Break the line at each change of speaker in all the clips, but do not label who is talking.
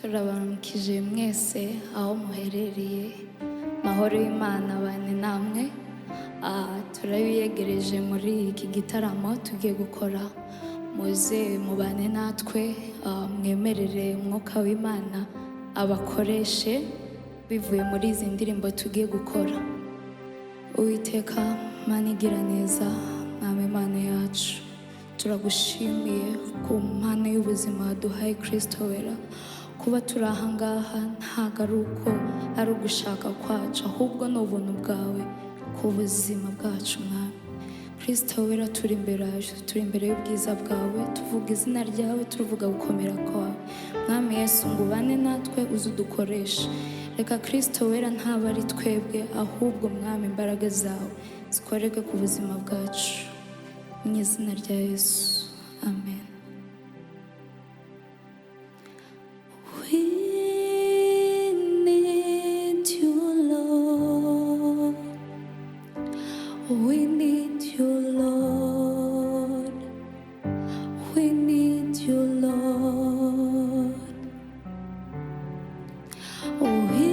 turabaramukije mwese aho muherereye, mahoro y'Imana bane namwe. Turabiyegereje muri iki gitaramo tugiye gukora, muze mubane natwe, mwemerere umwuka w'Imana abakoreshe bivuye muri izi ndirimbo tugiye gukora. Uwiteka Mana igira neza, Mwami Imana yacu, turagushimiye ku mpano y'ubuzima waduhaye Kristo wera. Kuba turi aha ngaha ntabwo ari uko ari ugushaka kwacu, ahubwo ni ubuntu bwawe ku buzima bwacu Mwami. Kristo wera, turi imbere y'ubwiza bwawe, tuvuga izina ryawe, tuvuga gukomera kwawe. Mwami Yesu, ngo ubane natwe, uze udukoreshe. Reka Kristo wera ntaba ari twebwe, ahubwo Mwami imbaraga zawe zikorerwe ku buzima bwacu, mu izina rya Yesu, amen.
We need you, Lord. We need you, Lord. We need you, Lord. We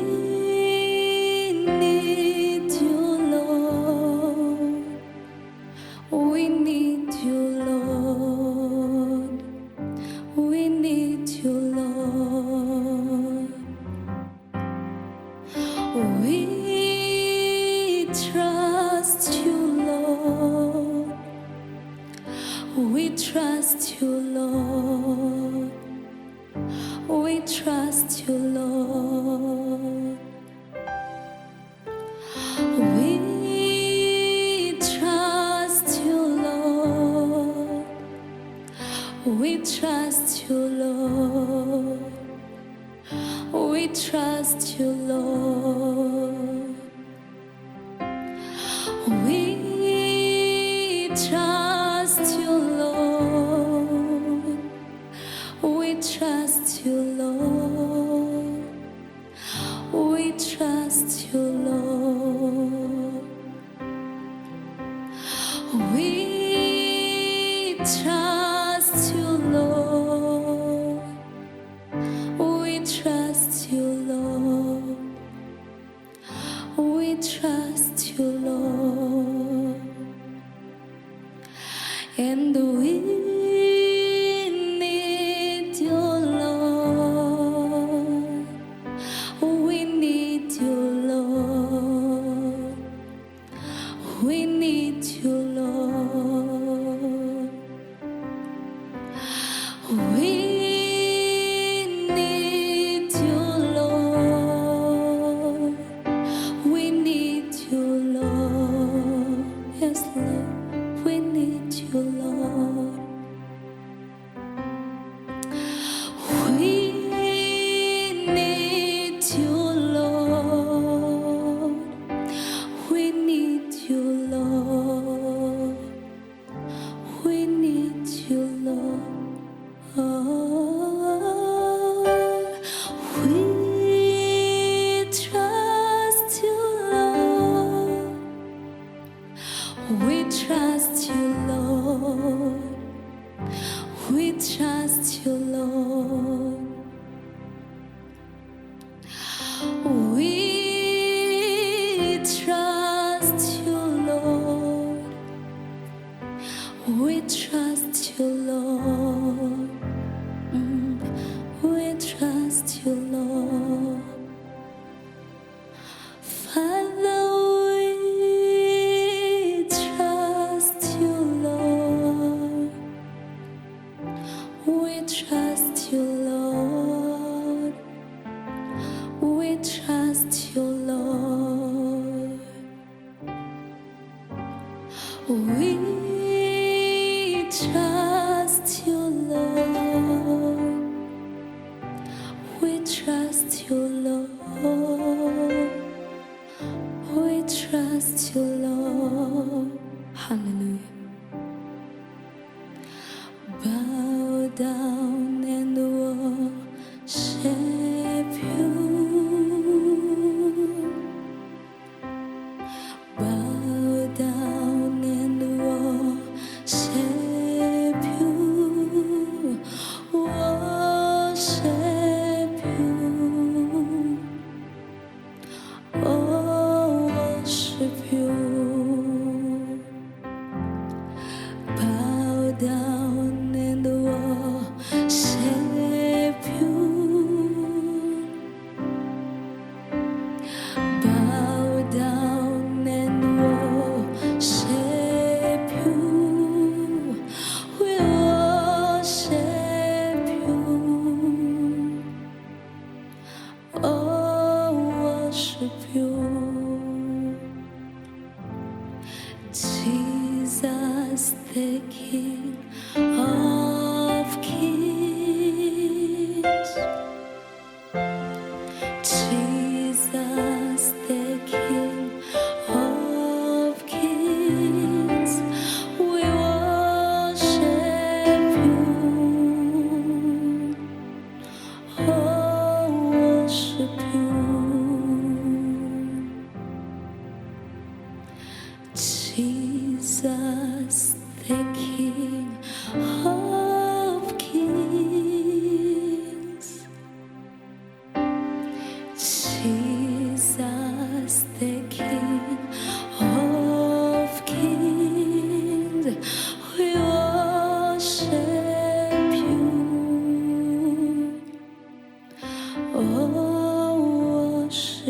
need you, Lord. We need you, Lord. We trust you, Lord. We trust you, Lord. We trust you, Lord. We trust you, Lord. We trust you, Lord. We trust you, Lord. We trust you, Lord. We trust you, Lord. We trust you, Lord. We trust you, Lord. We trust you, Lord. We trust you, Lord. And we need you, Lord. We need you, Lord. We need you, Lord. We need you, Lord. We need you, Lord. Yes, Lord. We need you, Lord. We need you, Lord. We need you, Lord. We need you, Lord. We trust you, Lord. We trust you, Lord. We trust you, Lord. We trust you, Lord. We trust you, Lord. We trust you, Lord. Father, we trust you, Lord. We trust you, Lord. We trust you, Lord. We trust you, Lord. We trust you, Lord. We trust you, Lord. Hallelujah. Bow down and worship you. Bow down and worship you. Worship you.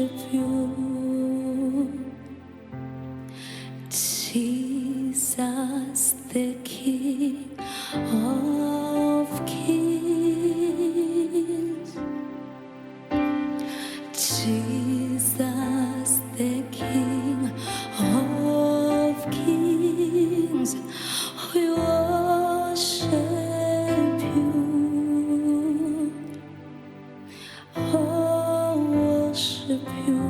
worship you, Jesus, the King of Kings. Jesus, the King of Kings, we worship you. Oh, worship you.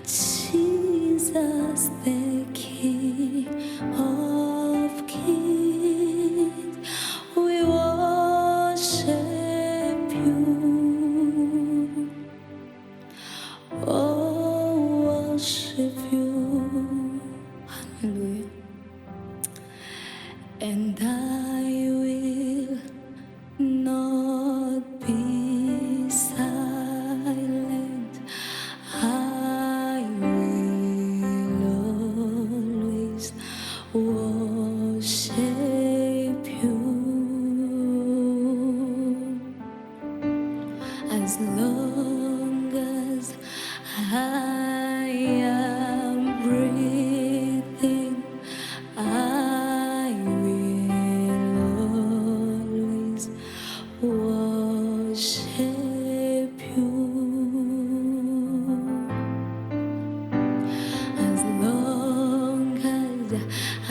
Jesus, the King of Kings, we worship you. Oh, worship you.
Hallelujah.
And I will not be silent. I will always worship you. As long as I am breathing, I will always worship you. As long as I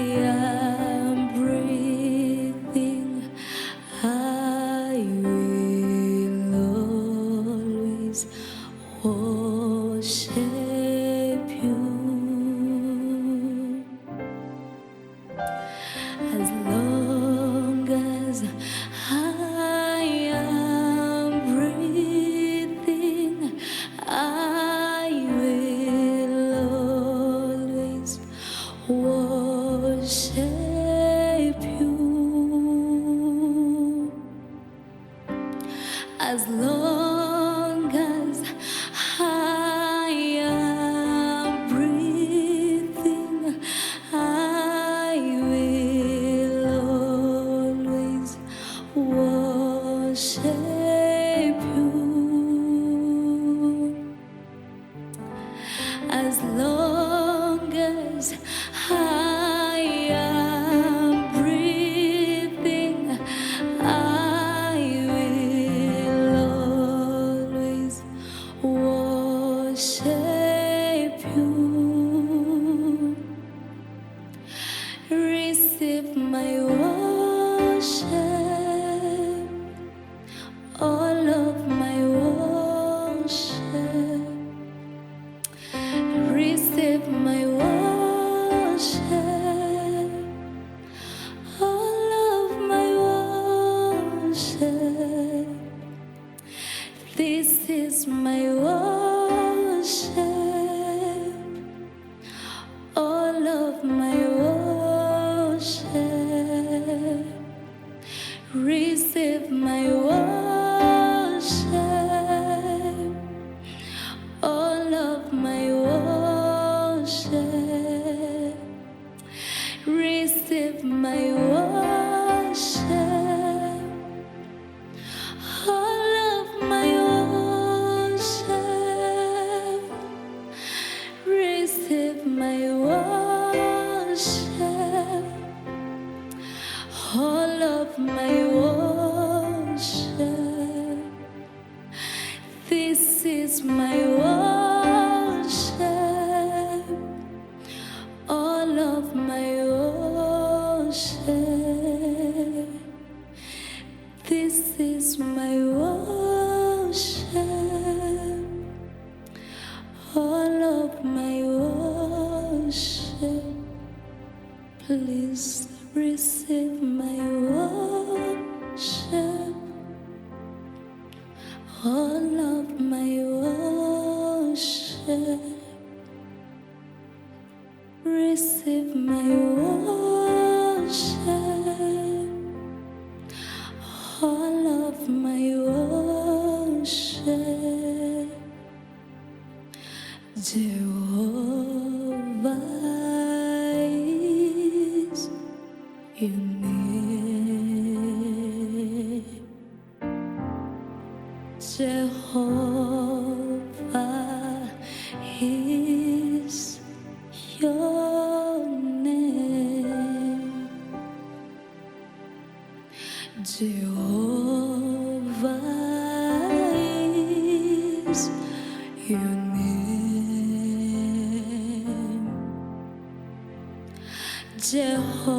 am breathing, I will always worship you. As long as I am breathing, I will always worship you. As long as I am breathing, I will always worship you. As long as I am breathing, I will always worship you. Receive my worship, all of my worship. Receive my worship, all of my worship. This is my worship, all of my worship. Receive my worship, all of my worship. Receive my worship, all of my worship. Receive my worship, all of my worship. This is my worship, all of my worship. This is my worship, all of my worship. Please receive my worship, all of my worship. Receive my worship, all of my worship. Jehovah is your name. Jehovah is your name. Jehovah is your name. Jehovah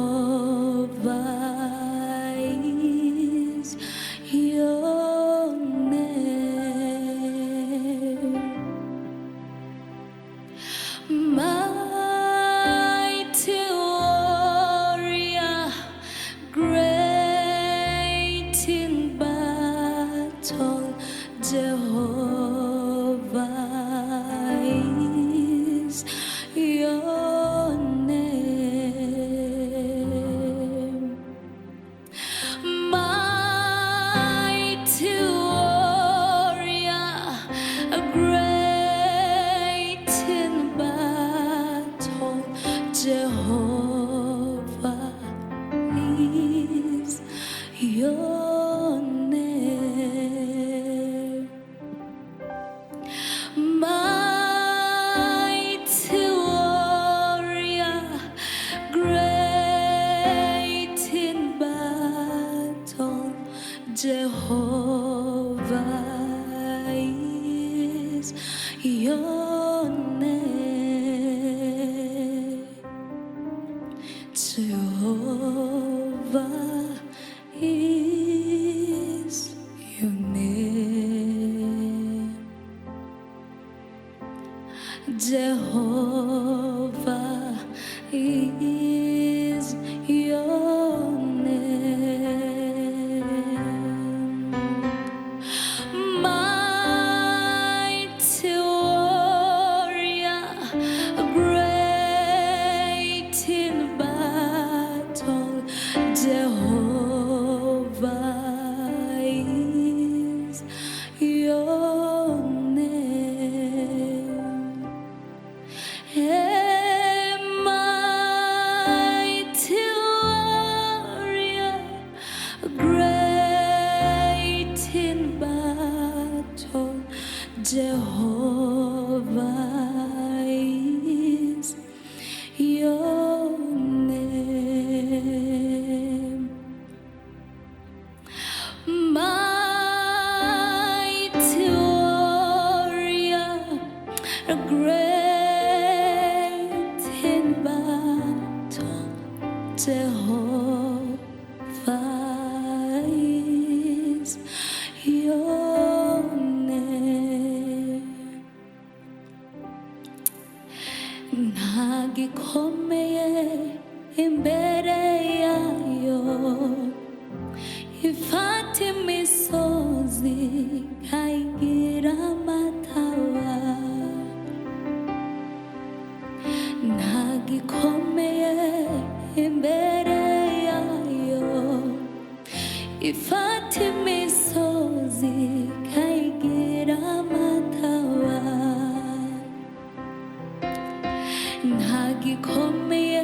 is your name. Mighty warrior, great in battle, Jehovah is your name. Mighty warrior, great in battle, Jehovah is your name. Mighty warrior, great in battle, Jehovah is your name. Jehovah is your name. Jehovah is your name. Mighty warrior, great in battle, Jehovah is your name. Hey, mighty warrior, great in battle, Jehovah is your name. Mighty warrior, great in battle, Jehovah is your name. Nagikomeye imbere yayo, ifata imisozi ikayigira amataba. Nagikomeye imbere yayo, ifata imisozi ikayigira amataba. Nagikomeye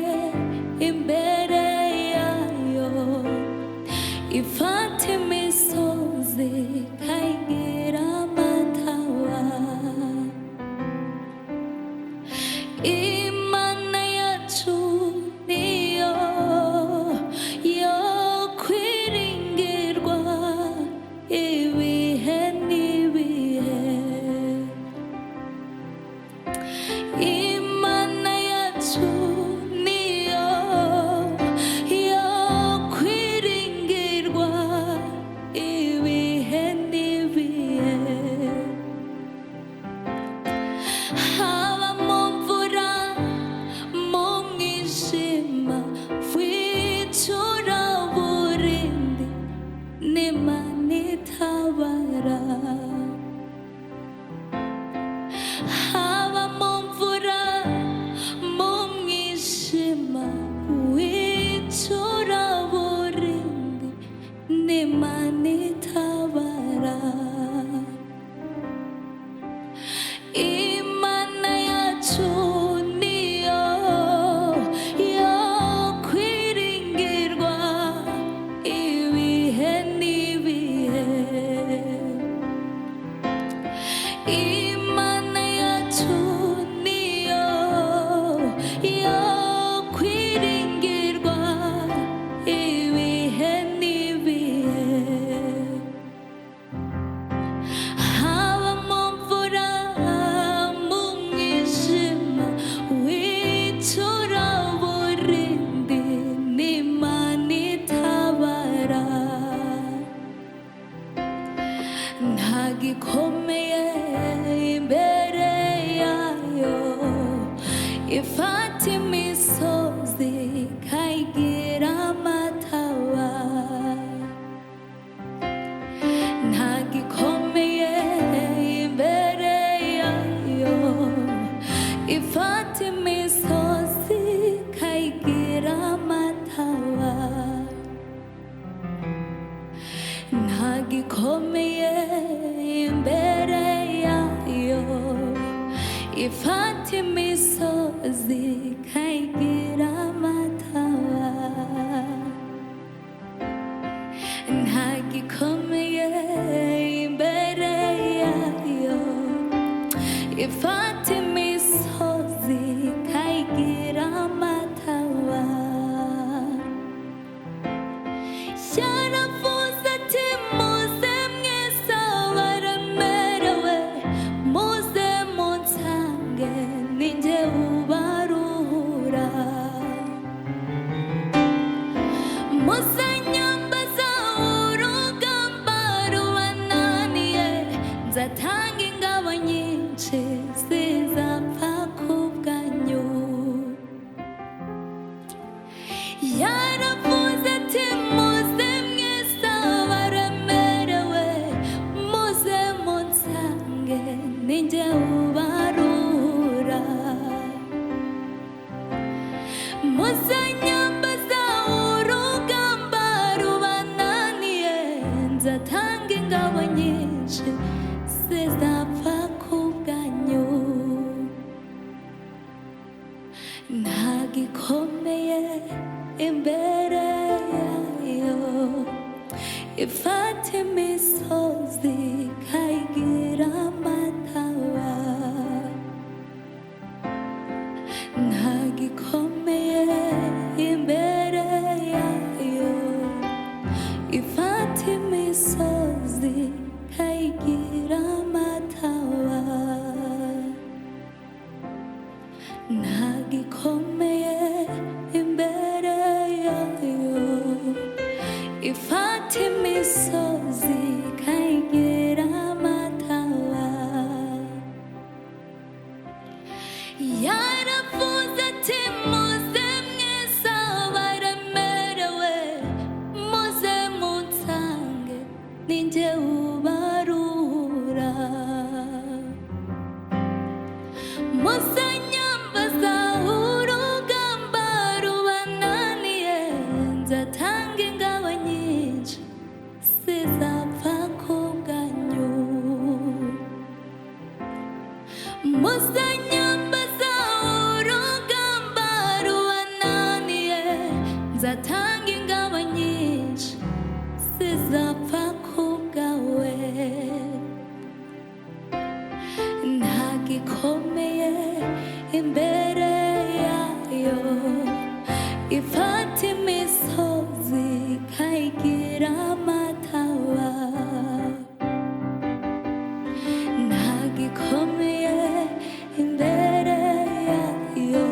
imbere yayo, ifata imisozi ikayigira amataba. Imana yacu niyo yo kwiringirwa ibihe n'ibihe. Imana yacu niyo yo kwiringirwa gikomeye imbere yayo ifata imisozi ikayigira amatawa nta gikomeye imbere yayo ifata imisozi ikayigira amatawa nta gikomeye imbere yayo ifata imisozi ikayigira amatawa nta gikomeye imbere yayo ifata imisozi ikayigira amatawa yaravuze ati muze mwese abaremerewe muze munsange ninjye ubaruhura muze nyambaza urugamba rubananiye nzatanga ingabo nyinshi zizapfa ku bwanyu yaravuze ati muze mwese abaremerewe muze munsange ninjye ubaruhura muze nyambaza urugamba rubananiye nzatanga ingabo nyinshi zizapfa ku bwanyu nta gikomeye imbere yayo ifata imisozi ikayigira amatawa nta gikomeye imbere yayo ifata imisozi ikayigira amatawa nta gikomeye imbere yayo ifata imisozi ikayigira amatawa yaravuze ati muze mwese abaremerewe muze munsange ninjye ubaruhura muze nyambaza urugamba rubananiye nzatanga ingabo nyinshi zizapfa ku bwanyu muze nyambaza urugamba rubananiye nzatanga ingabo nyinshi zizapfa ku bwawe nta gikomeye imbere yayo ifata imisozi ikayigira amatawa nta gikomeye imbere yayo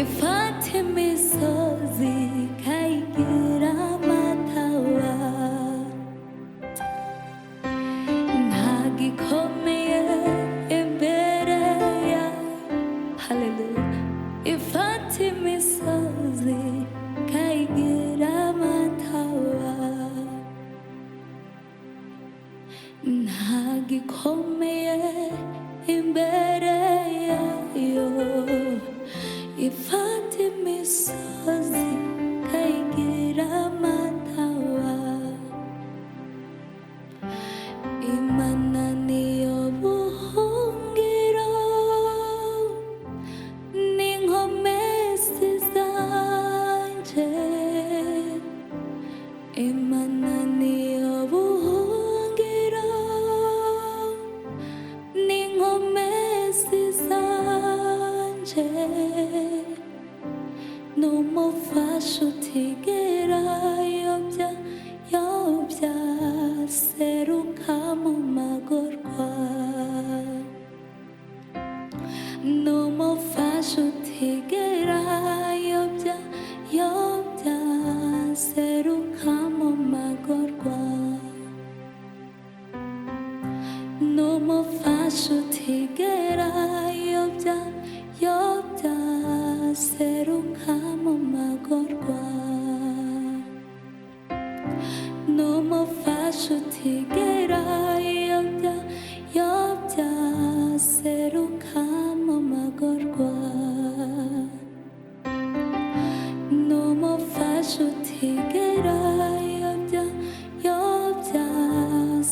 ifata imisozi ikayigira amatawa nta gikomeye imbere yayo haleluya ifata imisozi ikayigira amatawa nta gikomeye imbere yayo ifata imisozi ikayigira amatawa Imana niyo buhungiro n'inkomezi zanje Imana niyo buhungiro n'inkomezi zanje n'umufasha utigera yobya yobya seruka mu magorwa n'umufasha utigera yobya yobya seruka mu magorwa umufasha utigera yobya yobya seruka mu magorwa n'umufasha utigera yobya yobya seruka mu magorwa n'umufasha utigera yobya yobya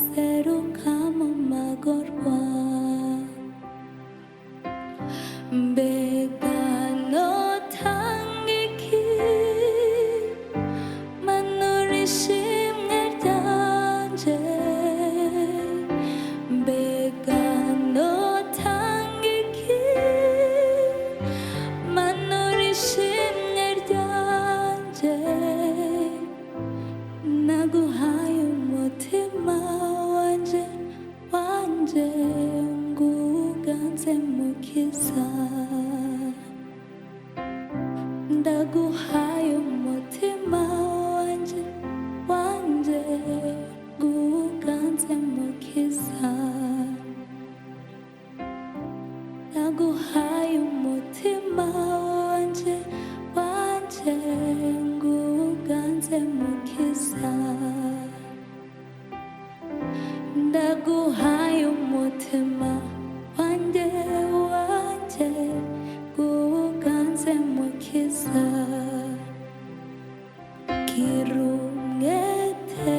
seruka mu magorwa mbega notanga iki manura ishimwe ryanje mbega notanga iki manura ishimwe ryanje naguhaye umutima wanje wanje nguganze mukiza ndaguhaye umutima wanje wanje nguganze mukiza naguhaye umutima wanje wanje nguganze mukiza ndaguhaye umutima wanje wanje nguganze mukiza gira umwete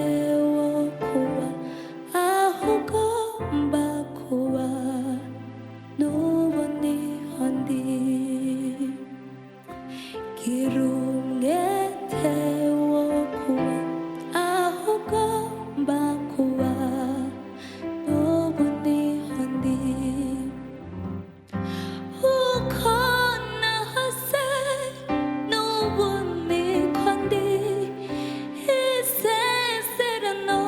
wo kuba aho ugomba kuba n'ubu niho ndi gira umwete wo kuba aho ugomba kuba n'ubu niho ndi uko nahose n'ubu niko ndi isezerano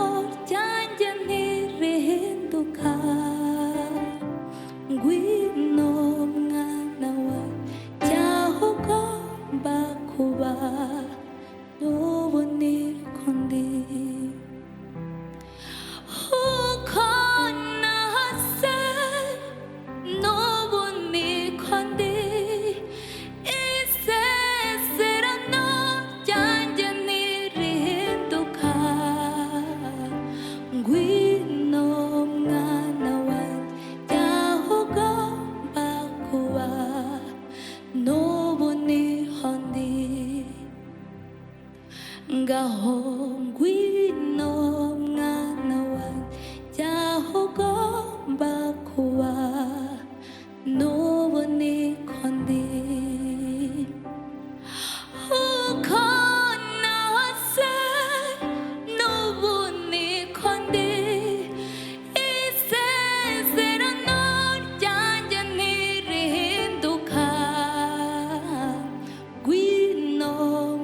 ryanjye ntirihinduka ngwino mwana wa jyaho ugomba kuba n'ubu niko ndi uko nahose n'ubu niko ndi isezerano ryanjye ntirihinduka ngwino mwana wanjye aho ugomba kuba n'ubu niho ndi ngaho ngwino mwana wanjye aho ugomba kuba n'ubu niko ndi uko nahose n'ubu niko ndi isezerano ryanjye ntirihinduka ngwino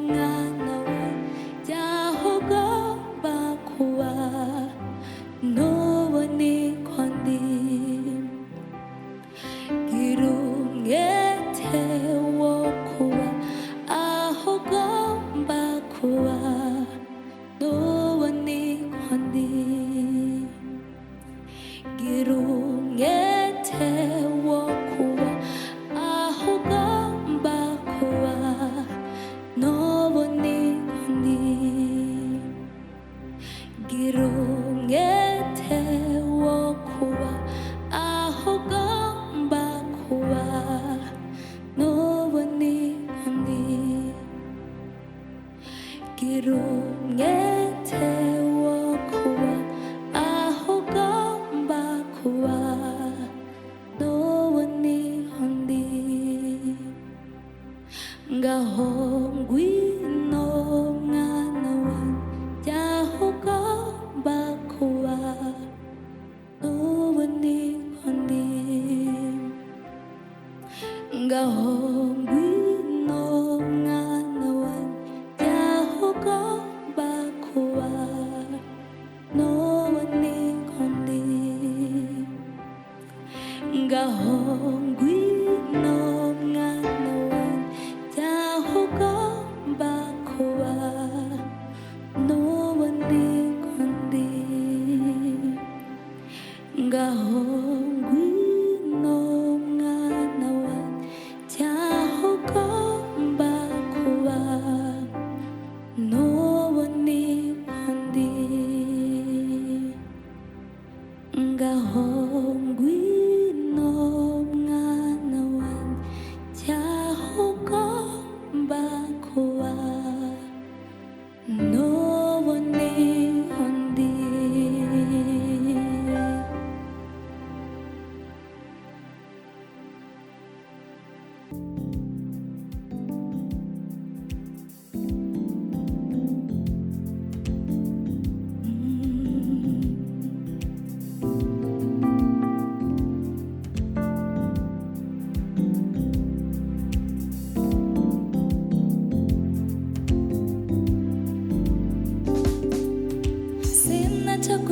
mwana wanjye aho ugomba kuba n'ubu niko ndi gira umwete wo kuba aho ugomba kuba n'ubu niko ndi gira umwete wo kuba aho ugomba kuba n'ubu niko ndi gira umwete wo kuba aho ugomba kuba n'ubu niko ndi gira umwete wo kuba aho ugomba kuba n'ubu niko ndi ngaho ngwino mwana wanjye aho ugomba kuba n'ubu niko ndi ngaho ngwino mwana wanjye aho ugomba kuba n'ubu niko ndi ngaho ngwino mwana wanjye aho ugomba kuba n'ubu niko ndi ngaho ngwino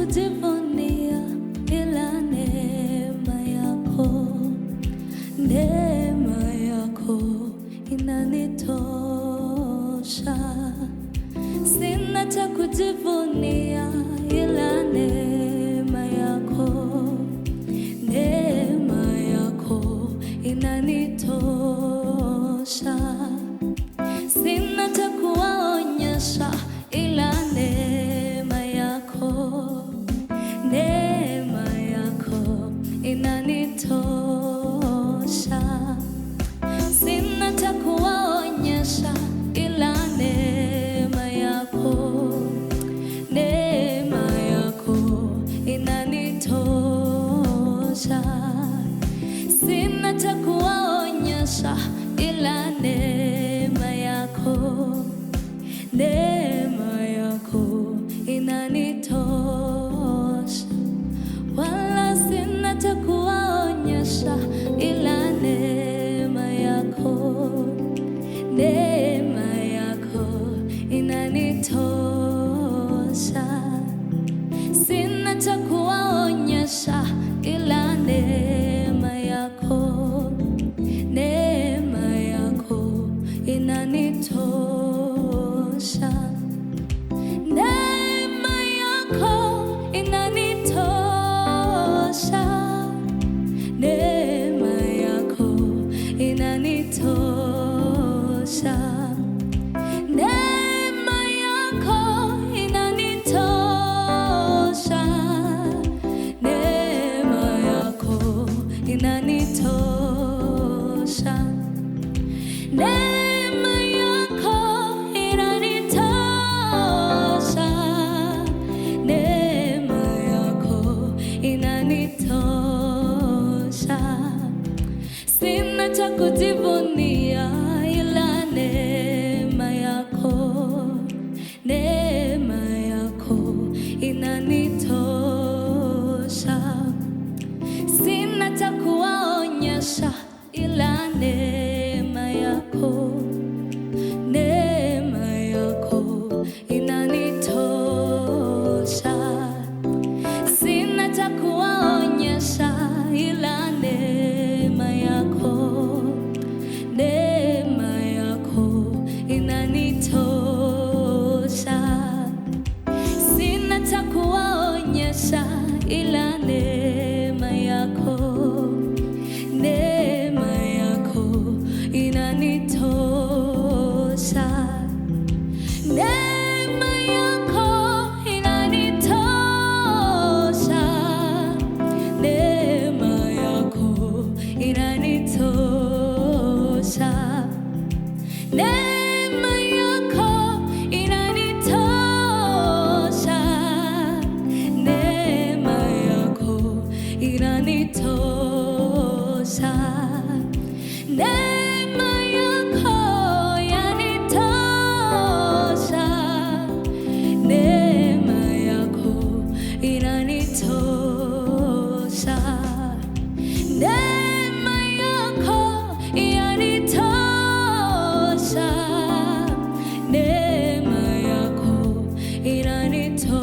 kujivunia ila neema yako, neema yako inanitosha. Sina cha kujivunia ila neema yako, neema yako inanitosha. Sina cha kuwaonyesha ila neema yako, neema yako inanitosha. Sina cha kuwaonyesha ila neema yako, neema yako inanitosha. Sina cha kuwaonyesha ila neema yako, neema yako inanitosha. Wala sina cha kuwaonyesha ila neema yako, neema yako inanitosha. Sina cha kuwaonyesha ila neema yako, neema yako inanitosha. Neema yako inanitosha, neema yako inanitosha. Neema yako inanitosha, neema yako inanitosha. Neema yako inanitosha, neema yako inanitosha. Sina cha kujivunia ila neema yako, neema yako inanitosha. Sina cha kuwaonyesha ila neema yako, neema yako inanitosha. Sina cha kuwaonyesha ila neema yako, neema yako inanitosha. Sina cha kuwaonyesha ila neema yako, neema yako inanitosha. Neema yako inanitosha, neema yako inanitosha. Neema yako inanitosha, neema yako inanitosha. Neema yako yanitosha, neema yako inanitosha. Neema yako yanitosha, neema yako inanitosha.